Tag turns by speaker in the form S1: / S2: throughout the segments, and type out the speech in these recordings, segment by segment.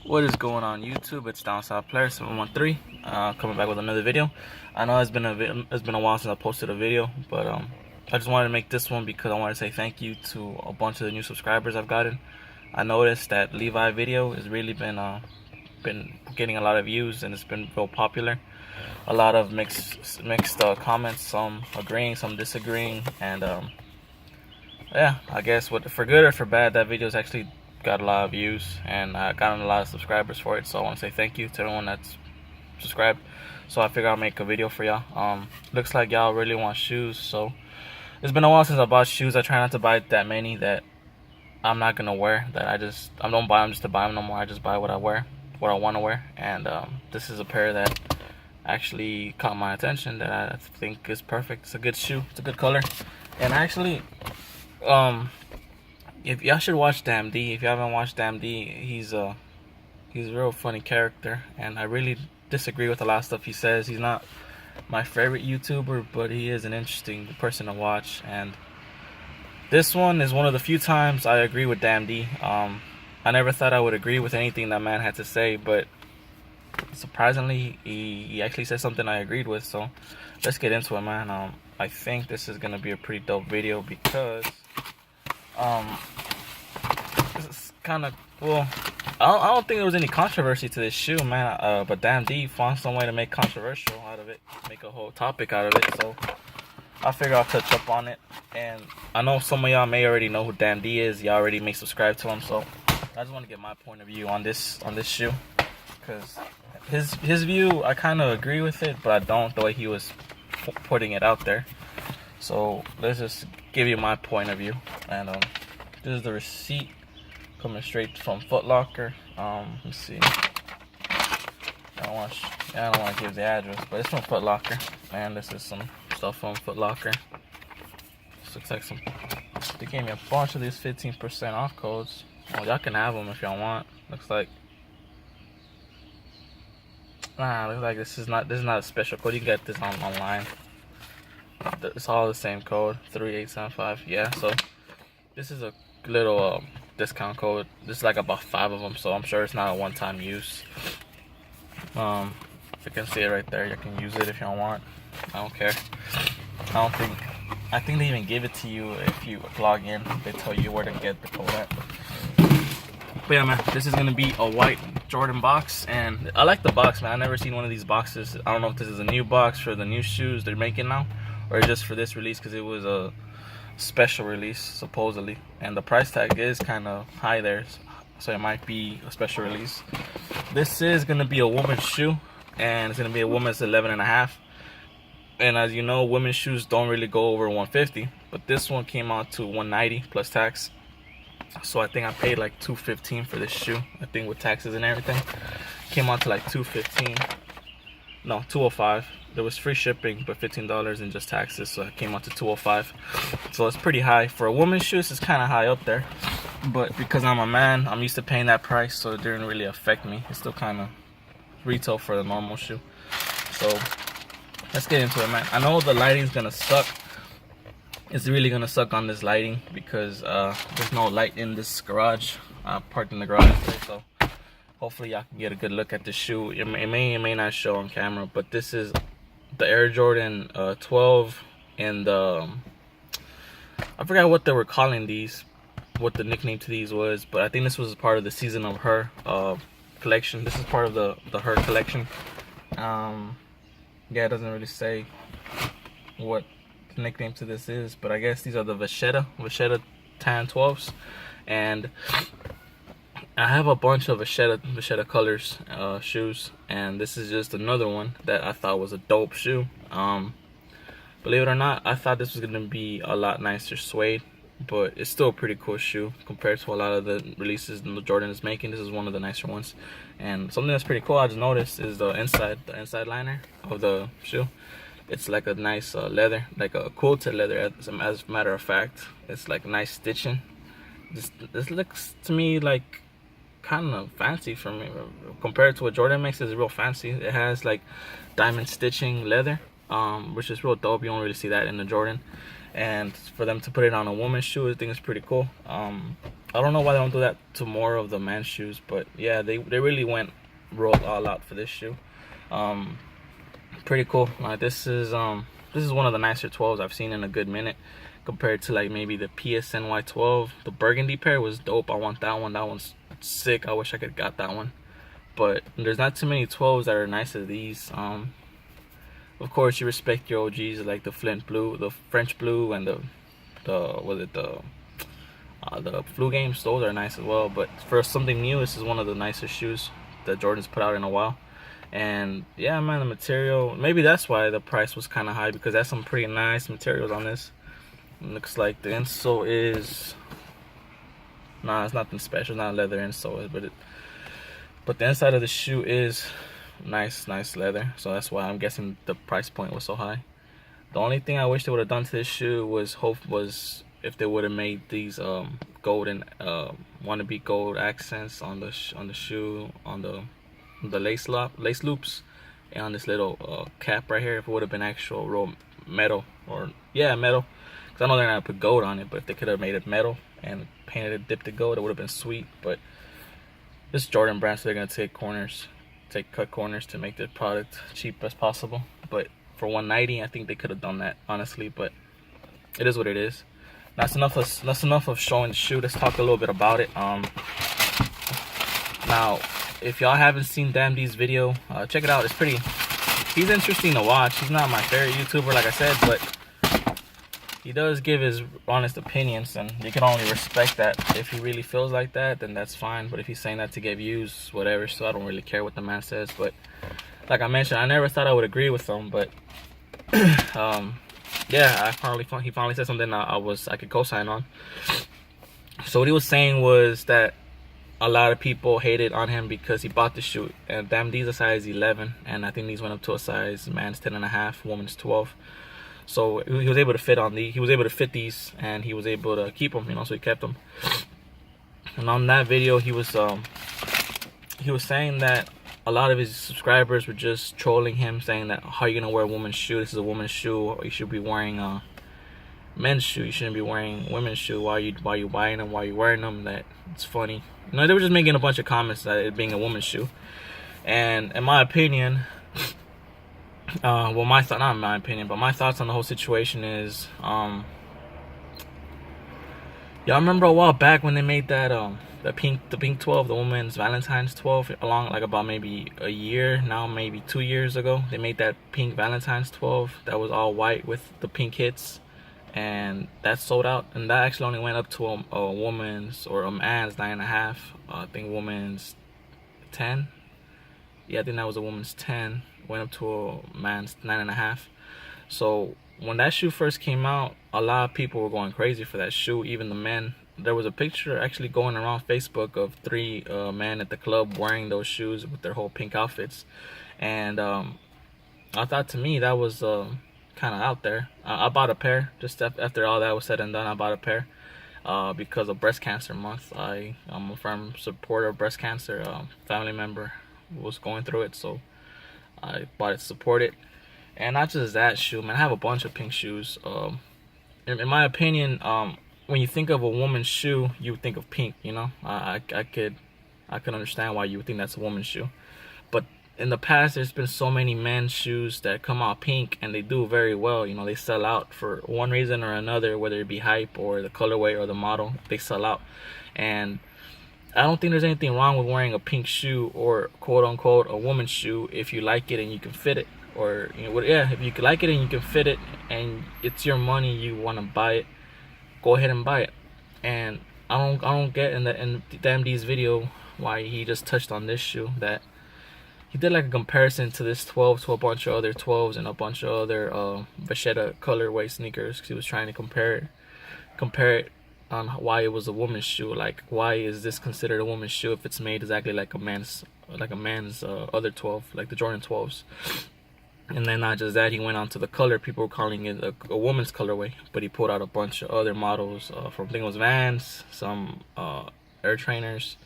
S1: What is going on YouTube? It's Downside Player 713 coming back with another video. I know it's been a while since I posted a video, but I just wanted to make this one because I want to say thank you to a bunch of the new subscribers I've gotten. I noticed that Levi video has really been getting a lot of views, and it's been real popular. A lot of mixed comments, some agreeing, some disagreeing, and yeah, I guess for good or for bad, that video's actually got a lot of views, and I got a lot of subscribers for it. So I want to say thank you to everyone that's subscribed. So I figured I'll make a video for y'all. Looks like y'all really want shoes, so it's been a while since I bought shoes. I try not to buy that many that I'm not gonna wear, that I don't buy them just to buy them no more. I just buy what I wear, what I want to wear. And this is a pair that actually caught my attention, that I think is perfect. It's a good shoe, it's a good color. And actually, if y'all should watch DammnDee. If you haven't watched DammnDee, he's a real funny character, and I really disagree with a lot of stuff he says. He's not my favorite YouTuber, but he is an interesting person to watch. And this one is one of the few times I agree with DammnDee. I never thought I would agree with anything that man had to say, but surprisingly, he actually said something I agreed with. So let's get into it, man. I think this is gonna be a pretty dope video because it's kind of well. I don't think there was any controversy to this shoe, man. But DammnDee found some way to make controversial out of it, make a whole topic out of it. So I figure I'll touch up on it. And I know some of y'all may already know who DammnDee is. Y'all already may subscribe to him. So I just want to get my point of view on this shoe, because his view, I kind of agree with it, but I don't the way he was putting it out there. So let's just give you my point of view. And this is the receipt coming straight from Foot Locker. Let's see. I don't want to give the address, but it's from Foot Locker. And this is some stuff from Foot Locker. This looks like they gave me a bunch of these 15% off codes. Well, y'all can have them if y'all want. Looks like this is not a special code. You can get this online. It's all the same code, 3875. Yeah, so this is a little discount code. This is like about 5 of them, so I'm sure it's not a one-time use. If you can see it right there, you can use it if you don't want. I don't care. I think they even give it to you if you log in. They tell you where to get the code at. But yeah, man, this is gonna be a white Jordan box, and I like the box, man. I've never seen one of these boxes. I don't know if this is a new box for the new shoes they're making now, or just for this release, because it was a special release supposedly, and the price tag is kind of high there, so it might be a special release. This is gonna be a woman's shoe, and it's gonna be a woman's 11.5. And as you know, women's shoes don't really go over 150, but this one came out to 190 plus tax. So I think I paid like $215 for this shoe. I think with taxes and everything, came out to like $215. No, $205. There was free shipping, but $15 in just taxes, so it came out to $205. So it's pretty high for a woman's shoes. It's kind of high up there, but because I'm a man, I'm used to paying that price, so it didn't really affect me. It's still kind of retail for the normal shoe. So let's get into it, man. I know the lighting's gonna suck. It's really gonna suck on this lighting because there's no light in this garage. I parked in the garage today, so hopefully y'all can get a good look at this shoe. It may not show on camera, but this is the Air Jordan 12 and I forgot what they were calling these, what the nickname to these was, but I think this was part of the Season of Her collection. This is part of the Her collection. Yeah, it doesn't really say what the nickname to this is, but I guess these are the Vachetta Tan 12s, and I have a bunch of Vachetta colors shoes, and this is just another one that I thought was a dope shoe. Believe it or not, I thought this was gonna be a lot nicer suede, but it's still a pretty cool shoe compared to a lot of the releases that Jordan is making. This is one of the nicer ones. And something that's pretty cool I just noticed is the inside liner of the shoe. It's like a nice leather, like a quilted leather. As a matter of fact, it's like nice stitching. This looks to me like kind of fancy for me compared to what Jordan makes. It's real fancy. It has like diamond stitching leather, which is real dope. You don't really see that in the Jordan. and for them to put it on a woman's shoe, I think it's pretty cool. I don't know why they don't do that to more of the men's shoes, but yeah, they really went rolled all out for this shoe. Pretty cool. This is one of the nicer 12s I've seen in a good minute, compared to like maybe the PSNY 12. The burgundy pair was dope. I want that one. That one's sick. I wish I could got that one. But there's not too many 12s that are nice as these. Of course, you respect your OGs like the Flint Blue, the French Blue, and the Flu Games. Those are nice as well. But for something new, this is one of the nicest shoes that Jordan's put out in a while. And yeah, man, the material, maybe that's why the price was kind of high, because that's some pretty nice materials on this. It looks like the insole is, nah, it's nothing special, it's not a leather insole, but the inside of the shoe is nice leather, so that's why I'm guessing the price point was so high. The only thing I wish they would have done to this shoe was if they would have made these golden wannabe gold accents on the shoe, on the lace loops, and on this little cap right here. If it would have been actual real metal, or yeah, metal, because I know they're not gonna put gold on it, but if they could have made it metal and painted it, dipped it gold, it would have been sweet. But this Jordan brand, so they're gonna take cut corners to make the product cheap as possible. But for $190, I think they could have done that, honestly. But it is what it is. That's enough of showing the shoe. Let's talk a little bit about it. Now, if y'all haven't seen DammnDee's video, check it out. It's pretty. He's interesting to watch. He's not my favorite YouTuber, like I said, but he does give his honest opinions, and you can only respect that. If he really feels like that, then that's fine. But if he's saying that to get views, whatever, so I don't really care what the man says. But like I mentioned, I never thought I would agree with him, but yeah, he finally said something I could co-sign on. So what he was saying was that a lot of people hated on him because he bought the shoe, and DammnDee's a size 11, and I think these went up to a size man's 10.5, woman's 12. So he was able to fit these, and he was able to keep them, so he kept them. And on that video, he was saying that a lot of his subscribers were just trolling him, saying that, how are you gonna wear a woman's shoe? This is a woman's shoe. Or you should be wearing a men's shoe. You shouldn't be wearing women's shoe. Why are you buying them? Why are you wearing them? That it's funny. They were just making a bunch of comments that it being a woman's shoe. And in my opinion, not in my opinion, but my thoughts on the whole situation is, y'all remember a while back when they made that the pink 12, the woman's Valentine's 12, along like about maybe a year now, maybe 2 years ago, they made that pink Valentine's 12 that was all white with the pink hits, and that sold out. And that actually only went up to a woman's or a man's 9.5. I think woman's 10. Yeah, I think that was a woman's 10. Went up to a man's 9.5. So when that shoe first came out, a lot of people were going crazy for that shoe, even the men. There was a picture actually going around Facebook of 3 men at the club wearing those shoes with their whole pink outfits. And I thought, to me, that was kind of out there. I bought a pair just after all that was said and done. I bought a pair because of breast cancer month. I'm a firm supporter of breast cancer. Family member was going through it, so I bought it to support it. And not just that shoe, man, I have a bunch of pink shoes. In my opinion, when you think of a woman's shoe, you would think of pink, I could understand why you would think that's a woman's shoe. But in the past, there's been so many men's shoes that come out pink, and they do very well. They sell out for one reason or another, whether it be hype or the colorway or the model, they sell out. And I don't think there's anything wrong with wearing a pink shoe, or quote unquote a woman's shoe, if you like it and you can fit it. Or if you like it and you can fit it, and it's your money, you want to buy it, go ahead and buy it. And I don't get in DammnDee's video why he just touched on this shoe, that he did like a comparison to this 12 to a bunch of other 12s and a bunch of other Vachetta colorway sneakers, because he was trying to compare it on why it was a woman's shoe. Like, why is this considered a woman's shoe if it's made exactly like a man's other 12, like the Jordan 12s. And then not just that, he went on to the color. People were calling it a woman's colorway, but he pulled out a bunch of other models from, I think it was Vans, some Air Trainers.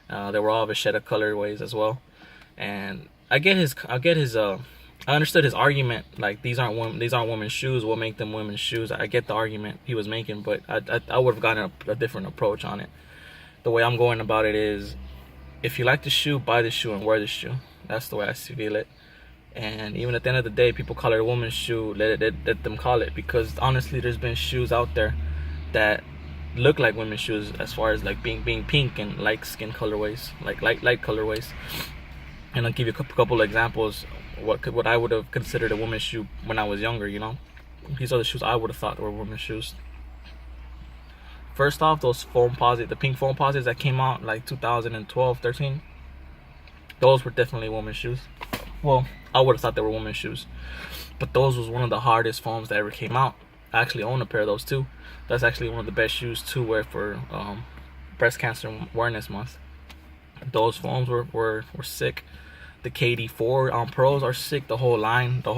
S1: They were all Vachetta colorways as well. And I get his I understood his argument. Like, these aren't women's shoes. What make them women's shoes? I get the argument he was making, but I would have gotten a different approach on it. The way I'm going about it is, if you like the shoe, buy the shoe and wear the shoe. That's the way I feel it. And even at the end of the day, people call it a woman's shoe. Let them call it, because honestly, there's been shoes out there that look like women's shoes, as far as like being pink and light skin colorways, like light colorways. And I'll give you a couple examples. What I would have considered a woman's shoe when I was younger. You know, these are the shoes I would have thought were women's shoes. First off, those the pink foam posits that came out like 2012, 13. Those were definitely women's shoes. Well, I would have thought they were women's shoes, but those was one of the hardest foams that ever came out. I actually own a pair of those too. That's actually one of the best shoes to wear for breast cancer awareness month. Those foams were sick. The KD4 pros are sick. The whole line, not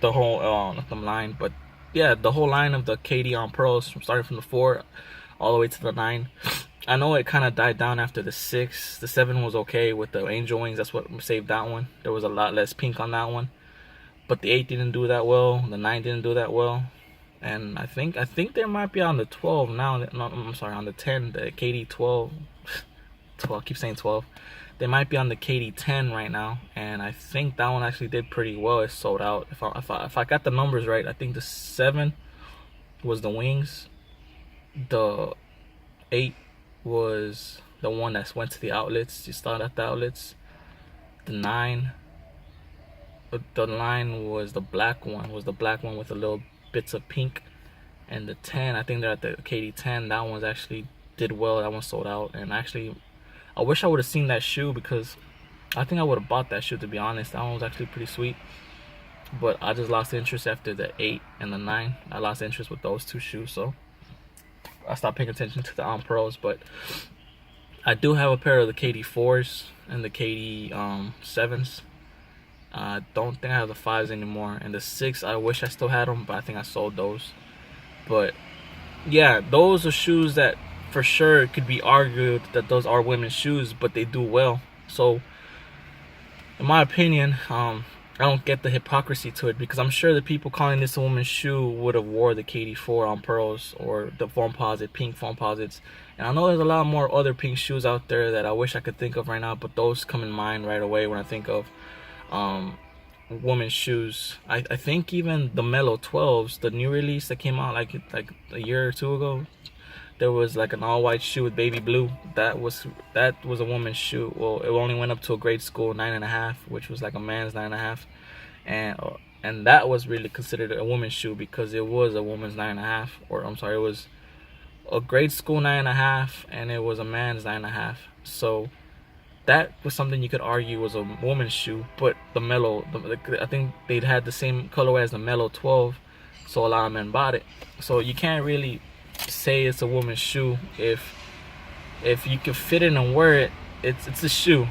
S1: the line, but yeah, the whole line of the KD pros, starting from the 4 all the way to the 9. I know it kind of died down after the 6. The 7 was okay with the angel wings. That's what saved that one. There was a lot less pink on that one. But the 8 didn't do that well. The 9 didn't do that well. And I think there might be on the 12 now. No, I'm sorry, on the 10, the KD 12. 12. I keep saying 12. They might be on the KD 10 right now, and I think that one actually did pretty well. It sold out. If I got the numbers right, I think the 7 was the wings. The 8 was the one that went to the outlets. You started at the outlets. The 9 was the black one. Was the black one with the little bits of pink. And the 10, I think they're at the KD 10. That one's actually did well. That one sold out. And actually, I wish I would have seen that shoe, because I think I would have bought that shoe, to be honest. That one was actually pretty sweet. But I just lost interest after the 8 and the 9. I lost interest with those two shoes, so I stopped paying attention to the pros. But I do have a pair of the KD4s and the KD 7s. I don't think I have the 5s anymore. And the 6, I wish I still had them, but I think I sold those. But yeah, those are shoes that for sure it could be argued that those are women's shoes, but they do well. So in my opinion, I don't get the hypocrisy to it, because I'm sure the people calling this a woman's shoe would have wore the KD4 pearls or the pink foam posits. And I know there's a lot more other pink shoes out there that I wish I could think of right now, but those come in mind right away when I think of women's shoes. I think even the Mellow 12s, the new release that came out like a year or two ago, there was like an all-white shoe with baby blue. That was a woman's shoe. Well, it only went up to a grade school 9.5, which was like a man's 9.5, and that was really considered a woman's shoe, because it was a woman's 9.5, or I'm sorry, it was a grade school 9.5, and it was a man's 9.5. So that was something you could argue was a woman's shoe. But the Mellow, I think they'd had the same colorway as the Mellow 12, so a lot of men bought it. So you can't really say it's a woman's shoe. If you can fit it and wear it, it's a shoe.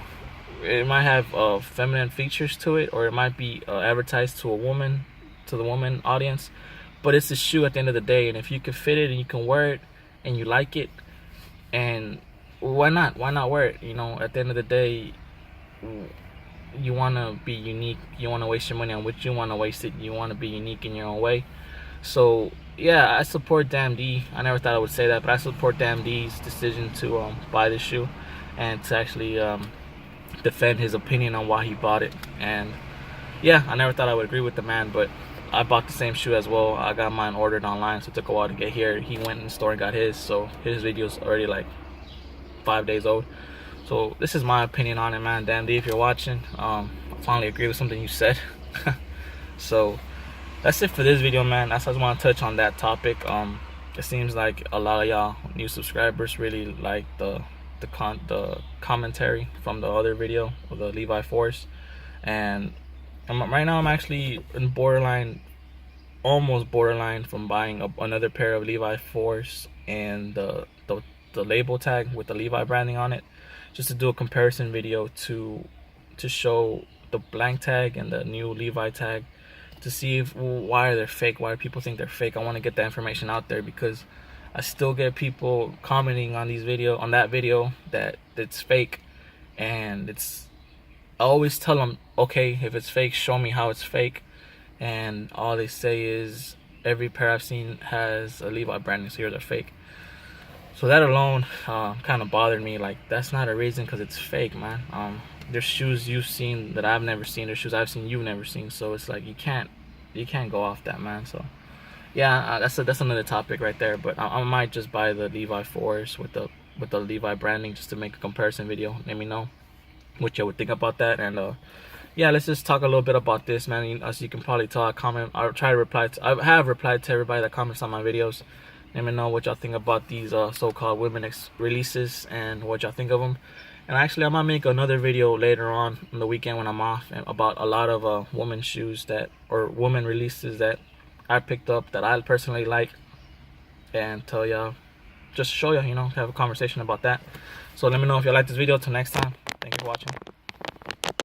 S1: It might have feminine features to it, or it might be advertised to the woman audience, but it's a shoe at the end of the day. And if you can fit it and you can wear it and you like it, and why not wear it? You know, at the end of the day, you want to be unique. You want to waste your money on what you want to waste it. You want to be unique in your own way. So yeah, I support DammnDee. I never thought I would say that, but I support DammnDee's decision to buy this shoe, and to actually defend his opinion on why he bought it. And yeah, I never thought I would agree with the man, but I bought the same shoe as well. I got mine ordered online, so it took a while to get here. He went in the store and got his, so his video's already like 5 days old. So this is my opinion on it, man. DammnDee, if you're watching, I finally agree with something you said. So that's it for this video, man. I just want to touch on that topic. It seems like a lot of y'all new subscribers really like the commentary from the other video of the Levi Force, and right now I'm actually in almost borderline from buying another pair of Levi Force and the label tag with the Levi branding on it, just to do a comparison video to show the blank tag and the new Levi tag, to see why they're fake, why people think they're fake. I want to get that information out there, because I still get people commenting on that video that it's fake, and always tell them, okay, if it's fake, show me how it's fake. And all they say is every pair I've seen has a Levi branding, so yours are fake. So that alone kind of bothered me. Like, that's not a reason, because it's fake, man. There's shoes you've seen that I've never seen. There's shoes I've seen you've never seen. So it's like you can't go off that, man. So yeah, that's another topic right there. But I might just buy the Levi 4s with the Levi branding just to make a comparison video. Let me know what you would think about that. And yeah, let's just talk a little bit about this, man. As you can probably tell, I try to reply to, I have replied to everybody that comments on my videos. Let me know what y'all think about these so-called women releases and what y'all think of them. And actually, I might make another video later on the weekend when I'm off about a lot of women shoes or women releases that I picked up that I personally like, and tell y'all, just show y'all, have a conversation about that. So let me know if you like this video. Till next time, thank you for watching.